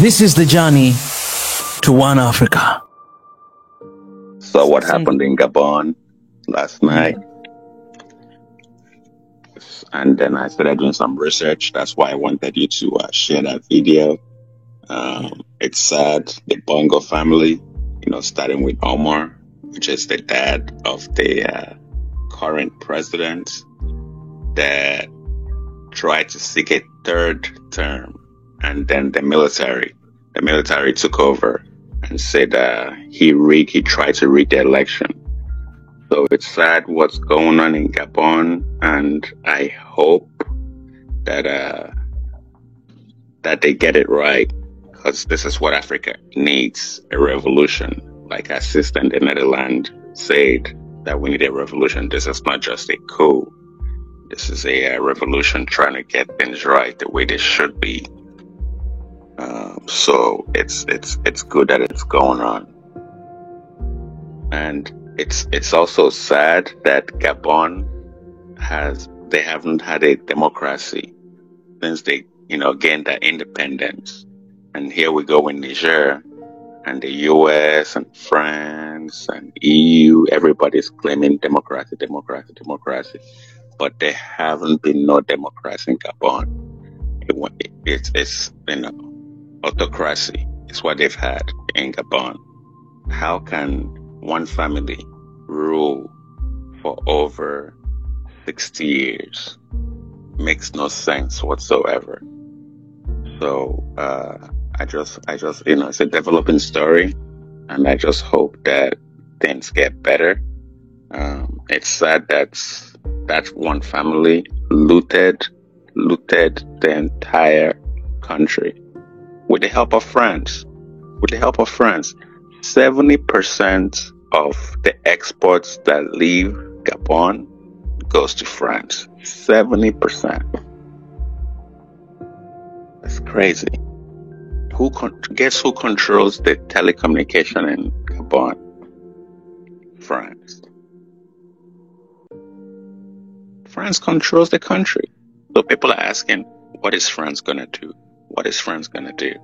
This is the journey to one Africa. So what happened in Gabon last night? And then I started doing some research. That's why I wanted you to share that video. It's sad. The Bongo family, starting with Omar, which is the dad of the current president, that tried to seek a third term. And then the military took over and said he tried to rig the election. So it's sad what's going on in Gabon, and I hope that they get it right, because this is what Africa needs, a revolution. Like our sister in the Netherlands said, that we need a revolution. This is not just a coup. This is a revolution trying to get things right the way they should be. So it's good that it's going on. And it's also sad that Gabon they haven't had a democracy since they gained their independence. And here we go in Niger, and the US and France and EU, everybody's claiming democracy. But there haven't been no democracy in Gabon. It's autocracy is what they've had in Gabon. How can one family rule for over 60 years? Makes no sense whatsoever. So I just it's a developing story, and I just hope that things get better. It's sad that one family looted the entire country with the help of France. 70% of the exports that leave Gabon goes to France. 70%. That's crazy. Guess who controls the telecommunication in Gabon? France. France controls the country. So people are asking, what is France gonna do? What is France gonna do?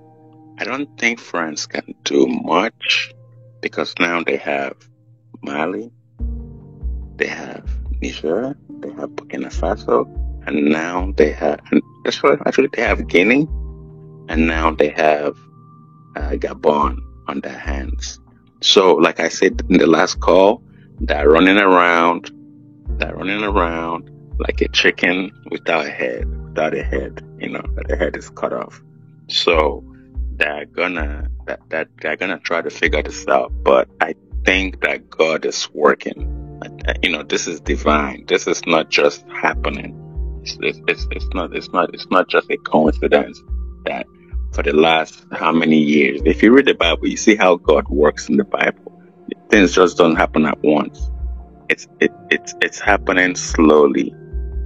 I don't think France can do much, because now they have Mali, they have Niger, they have Burkina Faso, and now they have Guinea, and now they have Gabon on their hands. So, like I said in the last call, they're running around like a chicken without a head, that the head is cut off. So they're gonna try to figure this out, but I think that God is working. This is divine. This is not just happening. It's not just a coincidence that for the last how many years, if you read the Bible, you see how God works in the Bible. Things just don't happen at once. It's happening slowly,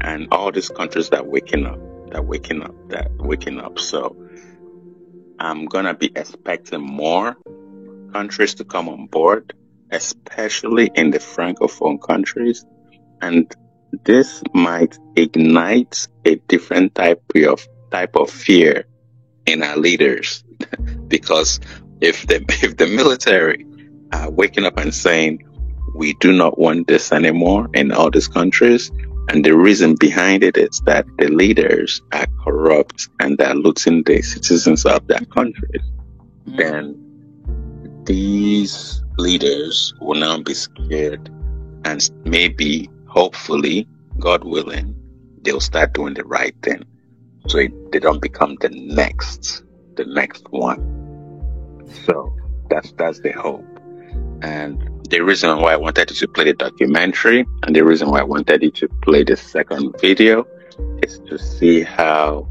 and all these countries that waking up. So I'm gonna be expecting more countries to come on board, especially in the Francophone countries, and this might ignite a different type of fear in our leaders, because if the military are waking up and saying we do not want this anymore in all these countries, and the reason behind it is that the leaders are corrupt and they're looting the citizens of their countries, then these leaders will now be scared, and maybe, hopefully, God willing, they'll start doing the right thing, so they don't become the next one. So that's the hope. And the reason why I wanted you to play the documentary, and the reason why I wanted you to play the second video, is to see how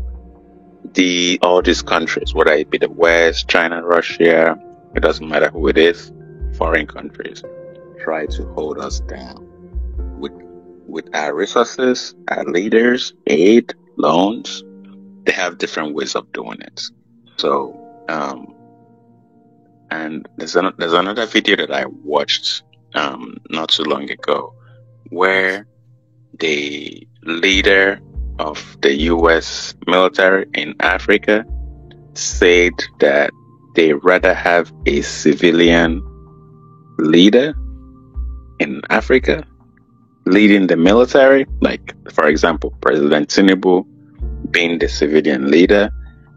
all these countries, whether it be the West, China, Russia, it doesn't matter who it is, foreign countries, try to hold us down with our resources, our leaders, aid, loans. They have different ways of doing it. So, and there's another video that I watched not too long ago, where the leader of the U.S. military in Africa said that they rather have a civilian leader in Africa leading the military, like, for example, President Tinubu being the civilian leader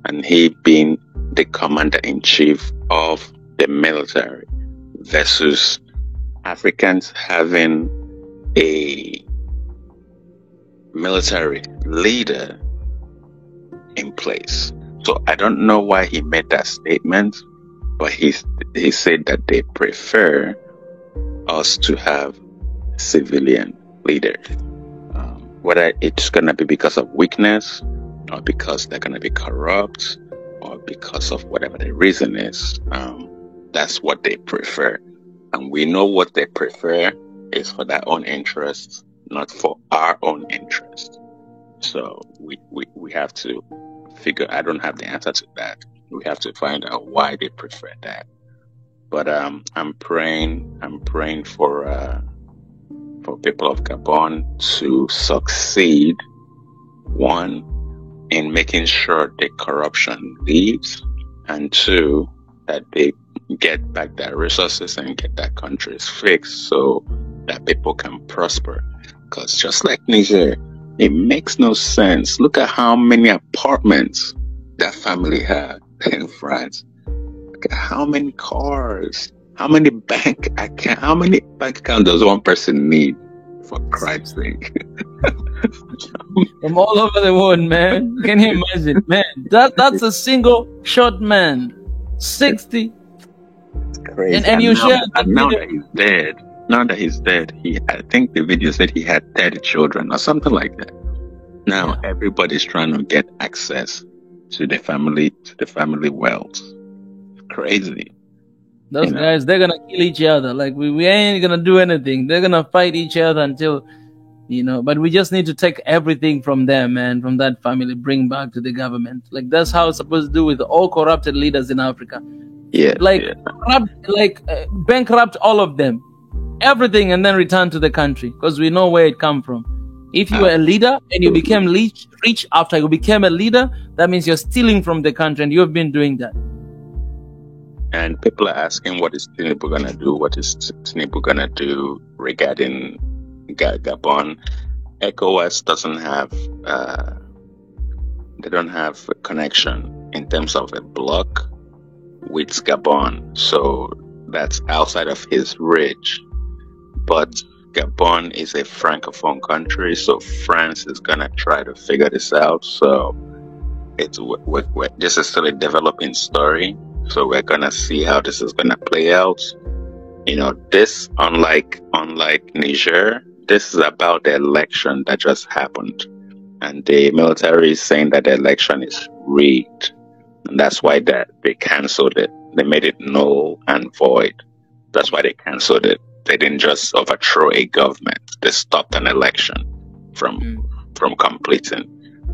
and he being the commander-in-chief of the military, versus Africans having a military leader in place. So I don't know why he made that statement, but he said that they prefer us to have civilian leaders. Whether it's going to be because of weakness, or because they're going to be corrupt, or because of whatever the reason is, that's what they prefer. And we know what they prefer is for their own interests, not for our own interest. So we have to figure. I don't have the answer to that. We have to find out why they prefer that. But I'm praying for people of Gabon to succeed. One, in making sure the corruption leaves, and two, that they get back their resources and get their countries fixed so that people can prosper. Because just like Niger, it makes no sense. Look at how many apartments that family had in France. Look at how many cars, how many bank accounts does one person need, for Christ's sake? From all over the world, man. Can you imagine, man? That's a single short man, 60. It's crazy. And you share. Now that he's dead, I think the video said he had 30 children or something like that. Now everybody's trying to get access to the family wealth. It's crazy. Those guys, they're gonna kill each other. Like we ain't gonna do anything. They're gonna fight each other until, but we just need to take everything from them, man, from that family, bring back to the government. Like that's how it's supposed to do with all corrupted leaders in Africa. Yeah. Bankrupt all of them, everything, and then return to the country, because we know where it come from. If you were a leader and you became rich after you became a leader, that means you're stealing from the country, and you've been doing that. And people are asking, what is Tinubu gonna do? What is Tinubu gonna do regarding Gabon? ECOWAS doesn't have, they don't have a connection in terms of a bloc with Gabon, so that's outside of his reach. But Gabon is a francophone country, so France is gonna try to figure this out. So this is still a developing story. So we're gonna see how this is gonna play out. This, unlike Niger, this is about the election that just happened, and the military is saying that the election is rigged, and that's why they canceled it. They made it null and void. That's why they canceled it. They didn't just overthrow a government. They stopped an election from completing.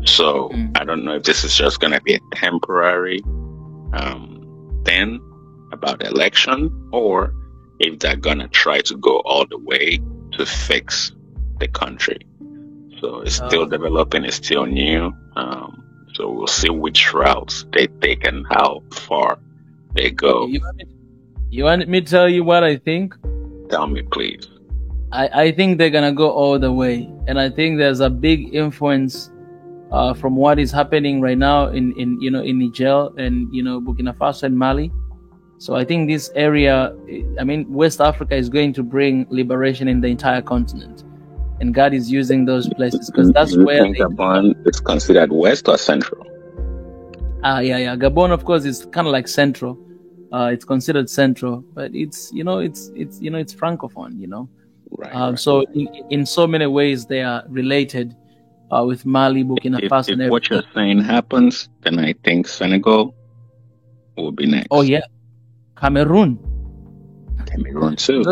So I don't know if this is just gonna be a temporary thing about the election, or if they're gonna try to go all the way to fix the country. So it's still developing, it's still new. So we'll see which routes they take and how far they go. You want me to tell you what I think? Tell me, please. I think they're gonna go all the way, and I think there's a big influence from what is happening right now in Niger and Burkina Faso and Mali. So I think this area, West Africa is going to bring liberation in the entire continent, and God is using those places because that's where Gabon is considered West or Central. Yeah. Gabon, of course, is kind of like Central. It's considered Central, but it's Francophone. Right. So in so many ways they are related with Mali, Burkina Faso. If what you're saying happens, then I think Senegal will be next. Oh yeah, Cameroon too.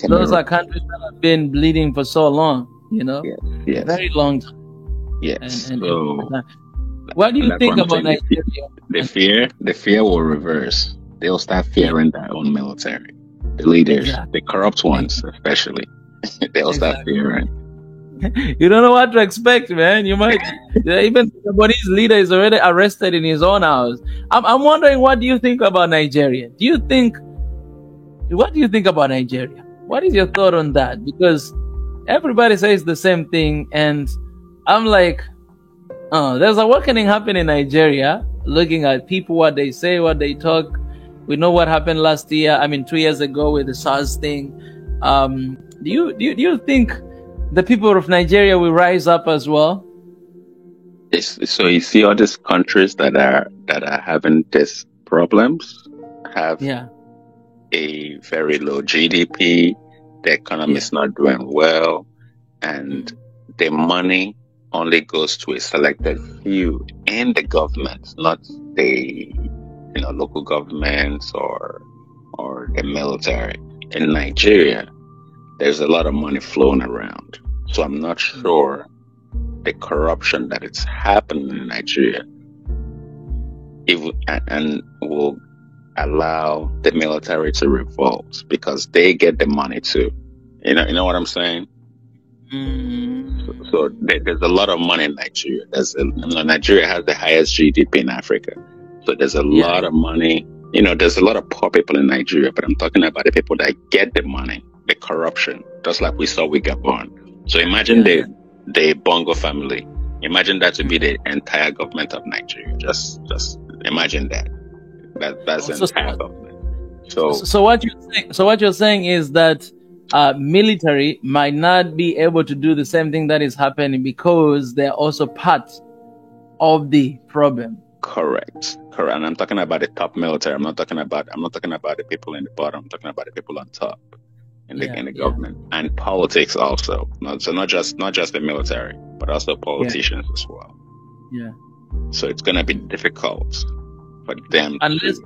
Those are countries that have been bleeding for so long. Yes. Very long time. Yes. What do you think about Nigeria? The fear will reverse. They'll start fearing their own military. The leaders, the corrupt ones especially, they'll start fearing. You don't know what to expect, man. You might even the Gabonese leader is already arrested in his own house. I'm wondering, what do you think about Nigeria? What do you think about Nigeria? What is your thought on that? Because everybody says the same thing, and I'm like, there's a awakening happening in Nigeria. Looking at people, what they say, what they talk. We know what happened last year. 2 years ago with the SARS thing. Do you think the people of Nigeria will rise up as well? So you see, all these countries that are having these problems have a very low GDP. The economy is not doing well, and the money only goes to a selected few in the government, not the local governments or the military. In Nigeria, there's a lot of money flowing around. So I'm not sure the corruption that is happening in Nigeria and will allow the military to revolt, because they get the money too. You know what I'm saying? So there's a lot of money in Nigeria. Nigeria has the highest GDP in Africa. So there's a lot of money. There's a lot of poor people in Nigeria, but I'm talking about the people that get the money, the corruption, just like we saw with Gabon. So imagine the Bongo family. Imagine that to be the entire government of Nigeria. Just imagine that. That's the entire government. So what you're saying is that military might not be able to do the same thing that is happening because they're also part of the problem. Correct. And I'm talking about the top military. I'm not talking about the people in the bottom. I'm talking about the people on top in the government and politics also. Not just the military, but also politicians as well. Yeah. So it's gonna be difficult for them because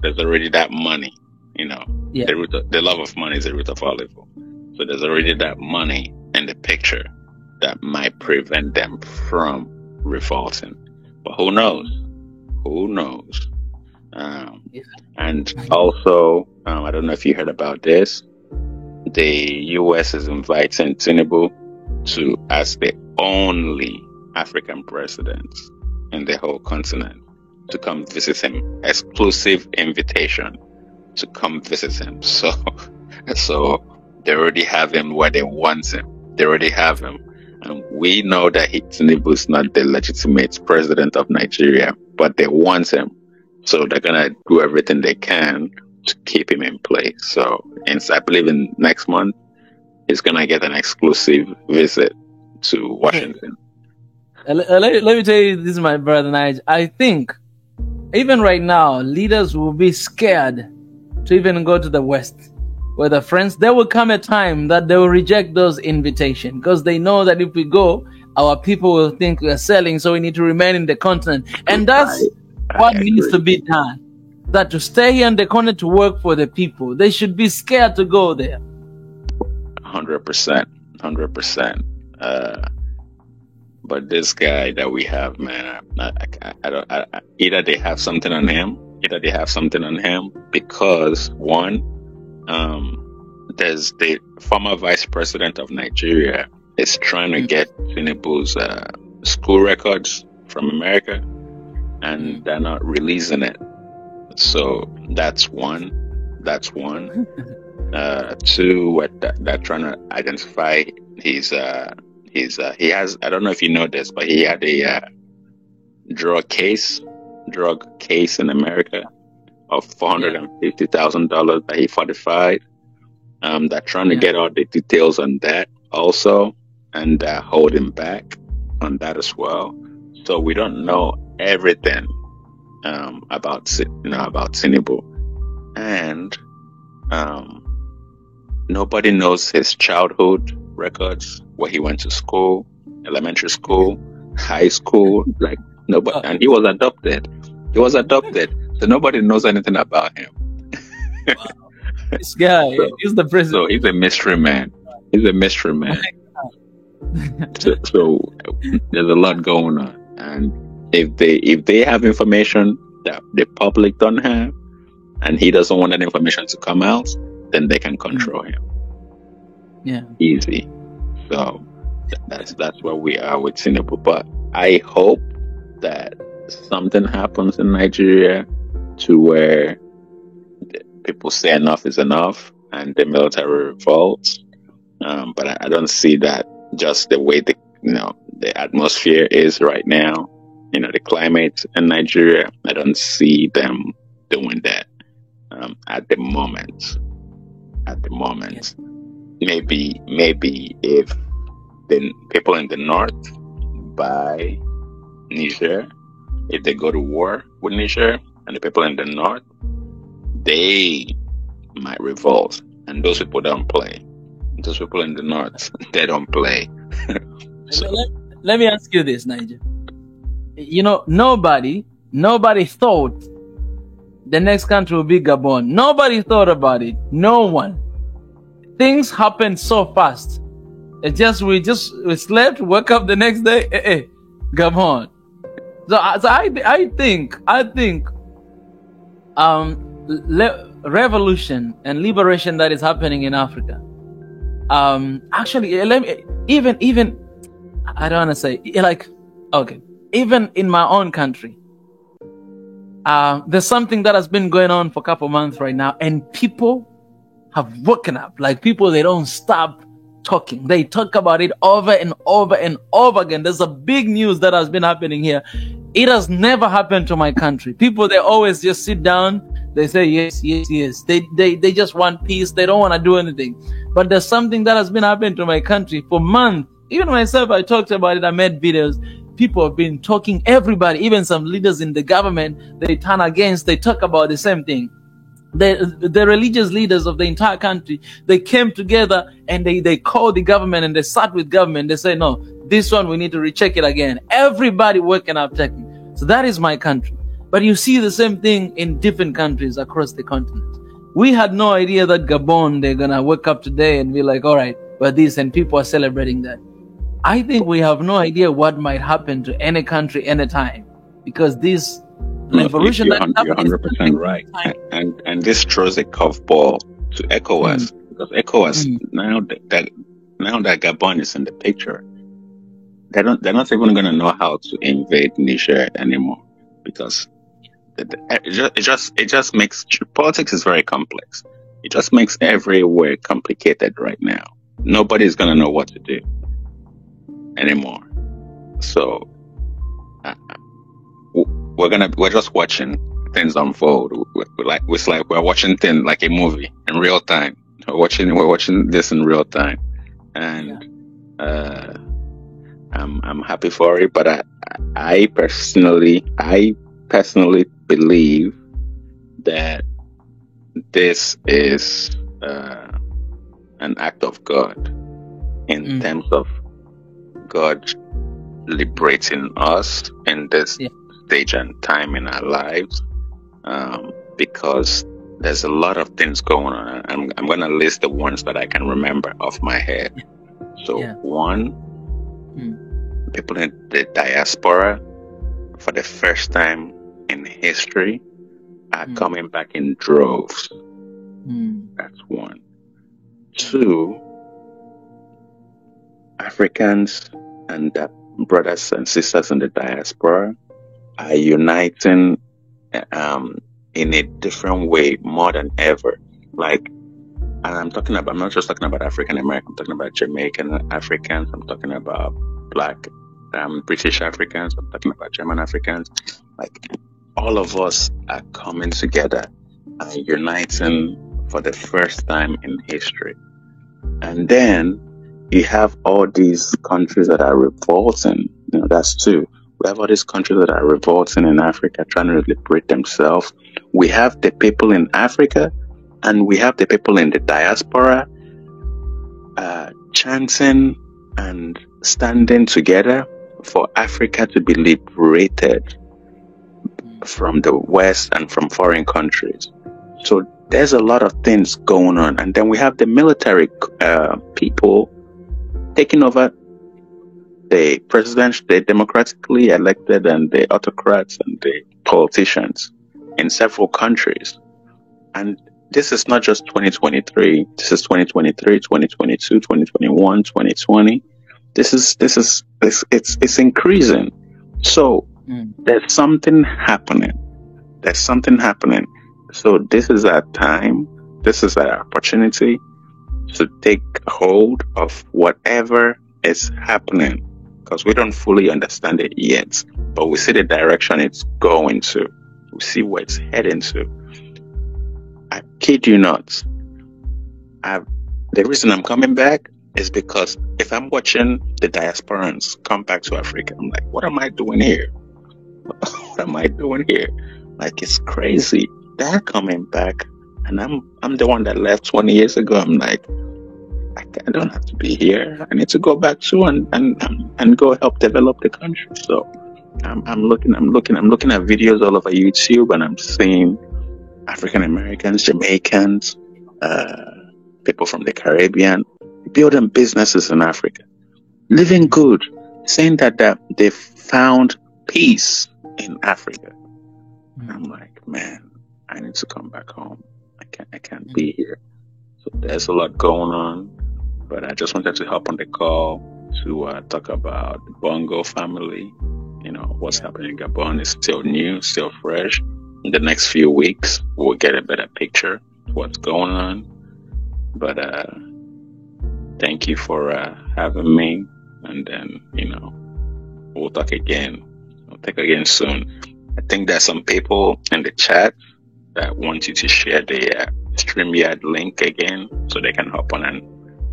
there's already that money. The love of money is the root of all evil. So there's already that money in the picture that might prevent them from revolting. But who knows? And also, I don't know if you heard about this. The U.S. is inviting Tinubu as the only African president in the whole continent to come visit him. Exclusive invitation to come visit him. So they already have him where they want him. They already have him. And we know that Tinubu is not the legitimate president of Nigeria, but they want him. So they're going to do everything they can to keep him in place. So I believe in next month, he's going to get an exclusive visit to Washington. Let me tell you, this is my brother Niger. I think even right now, leaders will be scared to even go to the West. With their friends, there will come a time that they will reject those invitations because they know that if we go, our people will think we are selling, so we need to remain in the continent. And that's what needs to be done. That to stay here in the continent to work for the people, they should be scared to go there. 100%. But this guy that we have, man, either they have something on him, because one, there's the former vice president of Nigeria is trying to get Tinubu's school records from America, and they're not releasing it. So that's one. Two, they're trying to identify he has, I don't know if you know this, but he had a drug case in America of $450,000 that he fortified. They're trying to get all the details on that also, and hold him back on that as well. So we don't know everything about Tinubu, and nobody knows his childhood records, where he went to school, elementary school, high school, like nobody, and he was adopted. So nobody knows anything about him. Wow. This guy, he's the president. So he's a mystery man. So there's a lot going on, and if they have information that the public don't have, and he doesn't want that information to come out, then they can control him. Yeah, easy. So that's where we are with Tinubu. But I hope that something happens in Nigeria to where people say enough is enough and the military revolts. But I don't see that, just the way the atmosphere is right now, the climate in Nigeria. I don't see them doing that at the moment. Yes. Maybe if the people in the north buy Niger, if they go to war with Niger, and the people in the north, they might revolt, and those people don't play. Those people in the north, they don't play. So, let me ask you this, Niger. Nobody thought the next country will be Gabon. Nobody thought about it. No one. Things happened so fast. We slept, woke up the next day, Gabon. So I think revolution and liberation that is happening in Africa. Actually, even I don't want to say even in my own country, there's something that has been going on for a couple months right now, and people have woken up. Like, people, they don't stop talking. They talk about it over and over and over again. There's a big news that has been happening here. It has never happened to my country. People, they always just sit down. They say yes, yes, yes. They just want peace. They don't want to do anything. But there's something that has been happening to my country for months. Even myself, I talked about it. I made videos. People have been talking. Everybody, even some leaders in the government, they turn against. They talk about the same thing. The religious leaders of the entire country, they came together and they called the government and they sat with government. They say, no, this one, we need to recheck it again. Everybody waking up checking. So that is my country. But you see the same thing in different countries across the continent. We had no idea that Gabon, they're going to wake up today and be like, all right, but this, and people are celebrating that. I think we have no idea what might happen to any country anytime, because this revolution you're 100% right. And this throws a curveball to ECOWAS, because ECOWAS, now that Gabon is in the picture, they're not even going to know how to invade Niger anymore, because it just makes politics is very complex. It just makes everywhere complicated right now. Nobody's going to know what to do anymore. So we're just watching things unfold. It's like we're watching things like a movie in real time. We're watching this in real time, and I'm happy for it. But I personally believe that this is an act of God, in terms of God liberating us in this stage and time in our lives, because there's a lot of things going on. I'm going to list the ones that I can remember off my head. So one, people in the diaspora for the first time in history are coming back in droves. That's one. Two, Africans and their brothers and sisters in the diaspora are uniting in a different way more than ever. Like, and I'm not just talking about African American, I'm talking about Jamaican Africans, I'm talking about Black British Africans, I'm talking about German Africans. Like, all of us are coming together and uniting for the first time in history. And then you have all these countries that are revolting. That's two. We have all these countries that are revolting in Africa, trying to liberate themselves. We have the people in Africa, and we have the people in the diaspora chanting and standing together for Africa to be liberated from the West and from foreign countries. So there's a lot of things going on. And then we have the military people taking over the presidents, the democratically elected, and the autocrats and the politicians in several countries. And this is not just 2023. This is 2023, 2022, 2021, 2020. it's increasing. So there's something happening. There's something happening. So this is our time. This is our opportunity to take hold of whatever is happening, because we don't fully understand it yet, but we see the direction it's going to. We see where it's heading to. I kid you not. The reason I'm coming back is because if I'm watching the diasporans come back to Africa, I'm like, what am I doing here? What am I doing here? Like, it's crazy. They're coming back, and I'm the one that left 20 years ago. I'm like, I don't have to be here. I need to go back too and go help develop the country. So I'm looking at videos all over YouTube, and I'm seeing African Americans, Jamaicans, people from the Caribbean building businesses in Africa, living good, saying that they found peace in Africa. I'm like, man, I need to come back home. I can't be here. So there's a lot going on, but I just wanted to hop on the call to talk about the Bongo family. You know, what's happening in Gabon is still new, still fresh. In the next few weeks, we'll get a better picture of what's going on. But thank you for having me, and then, you know, we'll talk again. We'll talk again soon. I think there's some people in the chat that want you to share the StreamYard link again, so they can hop on and,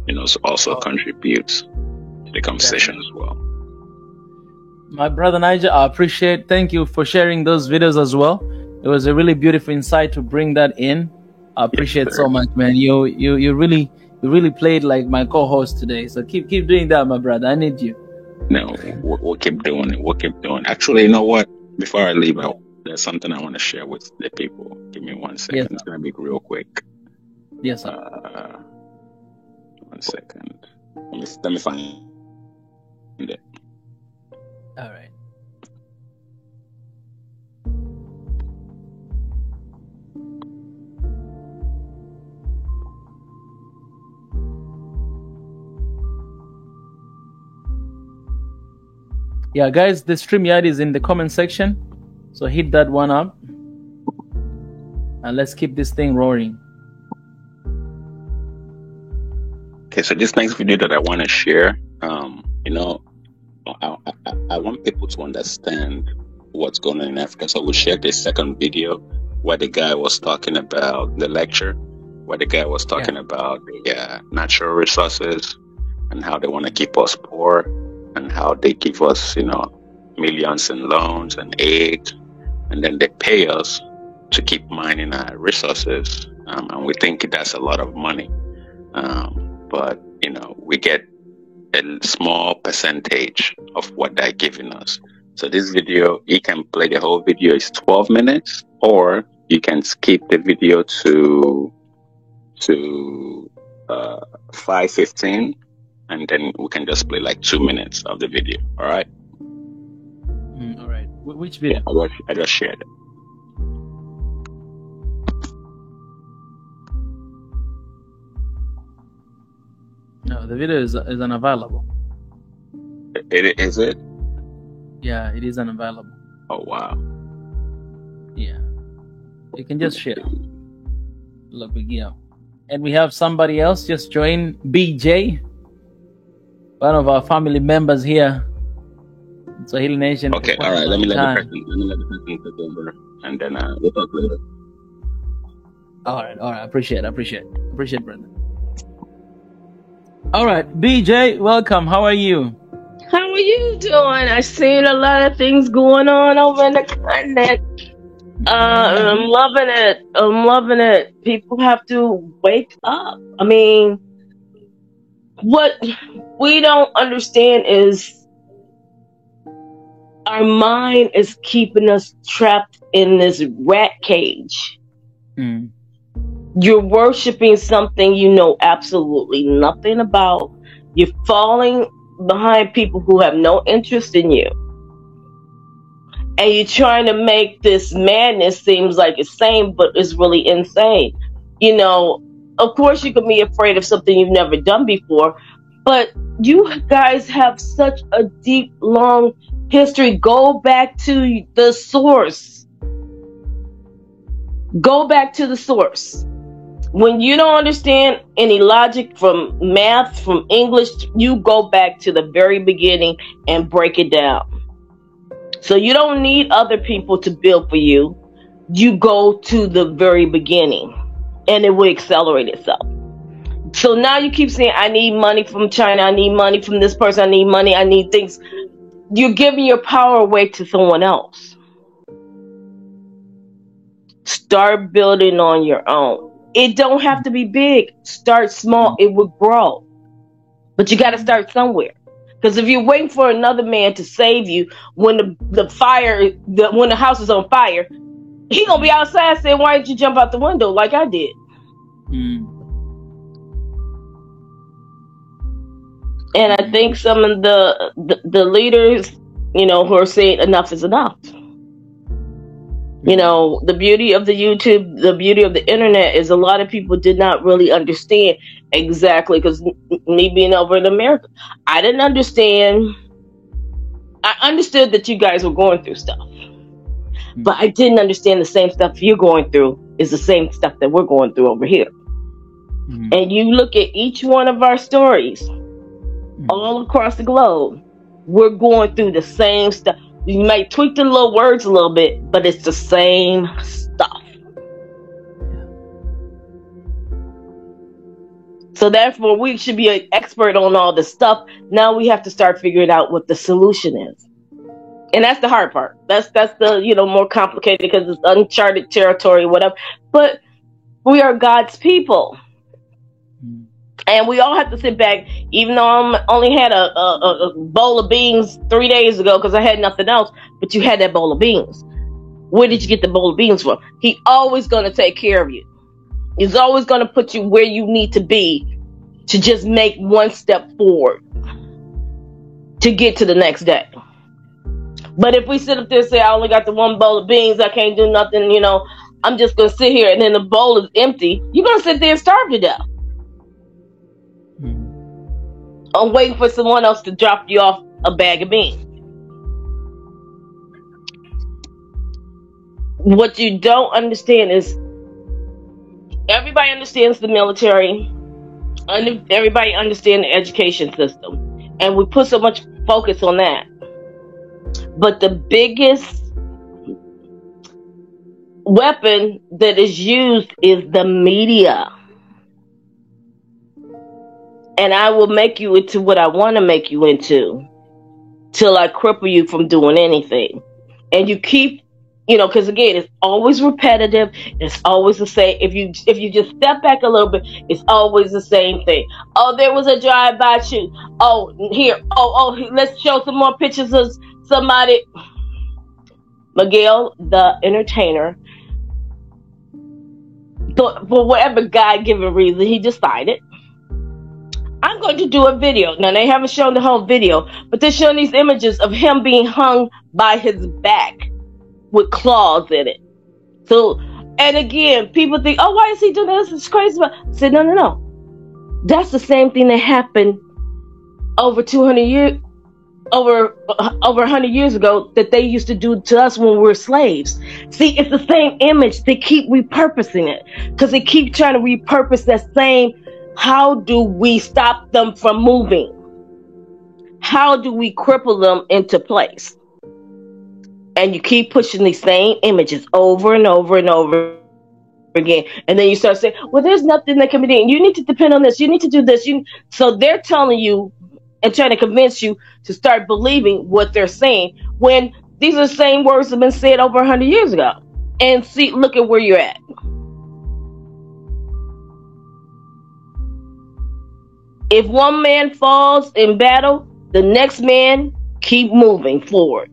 you know, also contribute to the conversation as well. My brother Niger, I appreciate. Thank you for sharing those videos as well. It was a really beautiful insight to bring that in. I appreciate so much, man. You really played like my co-host today. So keep doing that, my brother. I need you. No, we'll keep doing it. We'll keep doing it. Actually, you know what? Before I leave out, there's something I want to share with the people. Give me 1 second. Yes, it's gonna be real quick. Yes, sir. 1 second. Let me find it. All right. Yeah, guys, the StreamYard is in the comment section, so hit that one up, and let's keep this thing roaring. Okay, so this next video that I want to share, you know, I want people to understand what's going on in Africa. So we'll share this second video where the guy was talking about the lecture, where the guy was talking about the natural resources and how they want to keep us poor, and how they give us, you know, millions in loans and aid, and then they pay us to keep mining our resources, and we think that's a lot of money, but, you know, we get a small percentage of what they're giving us. So this video, you can play the whole video. It's 12 minutes, or you can skip the video to 5:15, and then we can just play like 2 minutes of the video. All right? All right. Which video? I just shared it. No, the video is unavailable. Is it? Yeah, it is unavailable. Oh, wow. Yeah. You can just share. Look, yeah. And we have somebody else just joined, BJ. One of our family members here in SWAHILI Nation. Okay, all right. Let me let the person take over, and then we'll talk later. All right. Appreciate, brother. All right, BJ, welcome. How are you? How are you doing? I've seen a lot of things going on over in the continent. I'm loving it. People have to wake up. I mean, what we don't understand is our mind is keeping us trapped in this rat cage. You're worshiping something you know absolutely nothing about. You're falling behind people who have no interest in you. And you're trying to make this madness seems like it's sane, but it's really insane. You know, of course you can be afraid of something you've never done before, But you guys have such a deep, long history. Go back to the source. Go back to the source. When you don't understand any logic from math, from English, you go back to the very beginning and break it down. So you don't need other people to build for you. You go to the very beginning and it will accelerate itself. So now you keep saying, I need money from China. I need money from this person. I need money. I need things. You're giving your power away to someone else. Start building on your own. It don't have to be big. Start small. It will grow. But you got to start somewhere. Because if you're waiting for another man to save you when when the house is on fire, he gonna be outside saying, "Why didn't you jump out the window like I did?" And I think some of the leaders, who are saying enough is enough. The beauty of the YouTube, the beauty of the internet is a lot of people did not really understand exactly, because me being over in America, I didn't understand. I understood that you guys were going through stuff, but I didn't understand the same stuff you're going through is the same stuff that we're going through over here. And you look at each one of our stories all across the globe, we're going through the same stuff. You might tweak the little words a little bit, but it's the same stuff. So therefore, we should be an expert on all this stuff. Now we have to start figuring out what the solution is. And that's the hard part. That's the, more complicated, because it's uncharted territory, whatever. But we are God's people. And we all have to sit back, even though I only had a bowl of beans 3 days ago because I had nothing else, but you had that bowl of beans. Where did you get the bowl of beans from? He's always going to take care of you. He's always going to put you where you need to be to just make one step forward to get to the next day. But if we sit up there and say, I only got the one bowl of beans, I can't do nothing, I'm just going to sit here, and then the bowl is empty, you're going to sit there and starve to death. I'm waiting for someone else to drop you off a bag of beans. What you don't understand is everybody understands the military, everybody understands the education system, and we put so much focus on that. But the biggest weapon that is used is the media. And I will make you into what I want to make you into till I cripple you from doing anything. And you keep, because again, it's always repetitive. It's always the same. If you just step back a little bit, it's always the same thing. Oh, there was a drive-by shoot. Oh, here. Oh, let's show some more pictures of somebody. Miguel, the entertainer, for whatever God-given reason, he decided, I'm going to do a video. Now, they haven't shown the whole video, but they're showing these images of him being hung by his back with claws in it. So, and again, people think, oh, why is he doing this? It's crazy. I said, no. That's the same thing that happened over 200 years, over 100 years ago, that they used to do to us when we were slaves. See, it's the same image. They keep repurposing it because they keep trying to repurpose that same. How do we stop them from moving? How do we cripple them into place? And you keep pushing these same images over and over and over again. And then you start saying, well, there's nothing that can be done. You need to depend on this. You need to do this. So they're telling you and trying to convince you to start believing what they're saying, when these are the same words that have been said over 100 years ago. And see, look at where you're at. If one man falls in battle, the next man keep moving forward.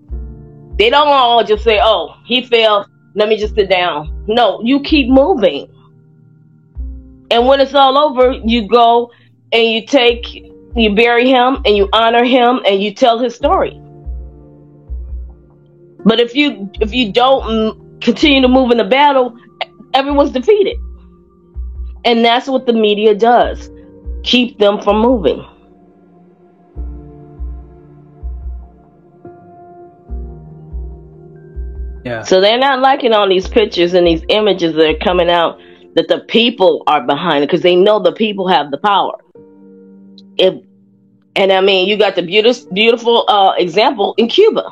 They don't all just say, oh, he fell, let me just sit down. No, you keep moving. And when it's all over, you go and you bury him and you honor him and you tell his story. But if you don't continue to move in the battle, everyone's defeated. And that's what the media does. Keep them from moving. Yeah. So they're not liking all these pictures and these images that are coming out that the people are behind it, because they know the people have the power. And I mean, you got the beautiful example in Cuba.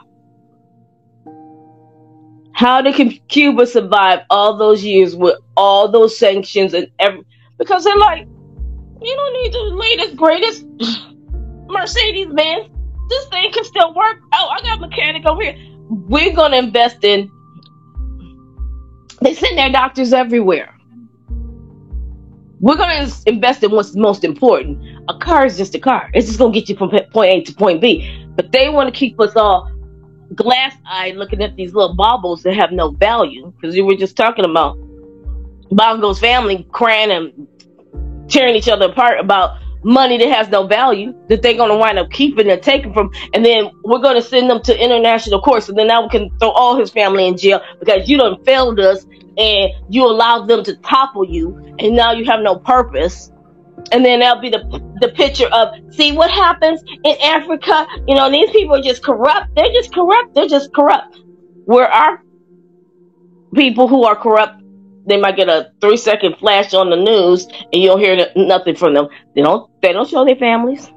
How did Cuba survive all those years with all those sanctions and because they're like, you don't need the latest, greatest Mercedes-Benz. This thing can still work. Oh, I got a mechanic over here. We're going to invest in. They send their doctors everywhere. We're going to invest in what's most important. A car is just a car. It's just going to get you from point A to point B. But they want to keep us all glass-eyed looking at these little baubles that have no value. Because you were just talking about Bongo's family crying and tearing each other apart about money that has no value, that they're going to wind up keeping and taking from, and then we're going to send them to international courts, and then now we can throw all his family in jail because you done failed us and you allowed them to topple you, and now you have no purpose. And then that'll be the picture of, see what happens in Africa. You know, these people are just corrupt. They're just corrupt. They're just corrupt. Where our people who are corrupt, they might get a 3-second flash on the news and you don't hear nothing from them. They don't show their families.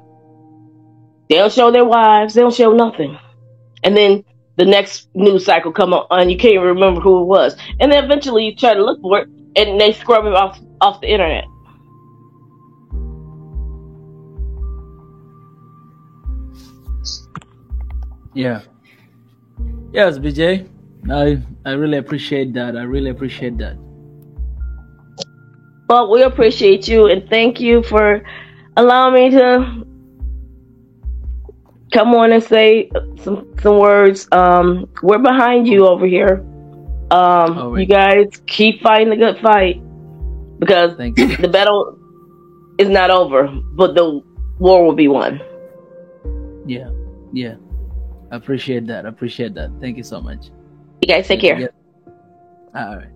They don't show their wives. They don't show nothing. And then the next news cycle come on and you can't even remember who it was. And then eventually you try to look for it and they scrub it off the internet. Yeah. Yes, BJ. I really appreciate that. I really appreciate that. Well, we appreciate you and thank you for allowing me to come on and say some words. We're behind you over here. You guys keep fighting the good fight, because the battle is not over, but the war will be won. Yeah. I appreciate that. Thank you so much. You guys take care. Yeah. All right.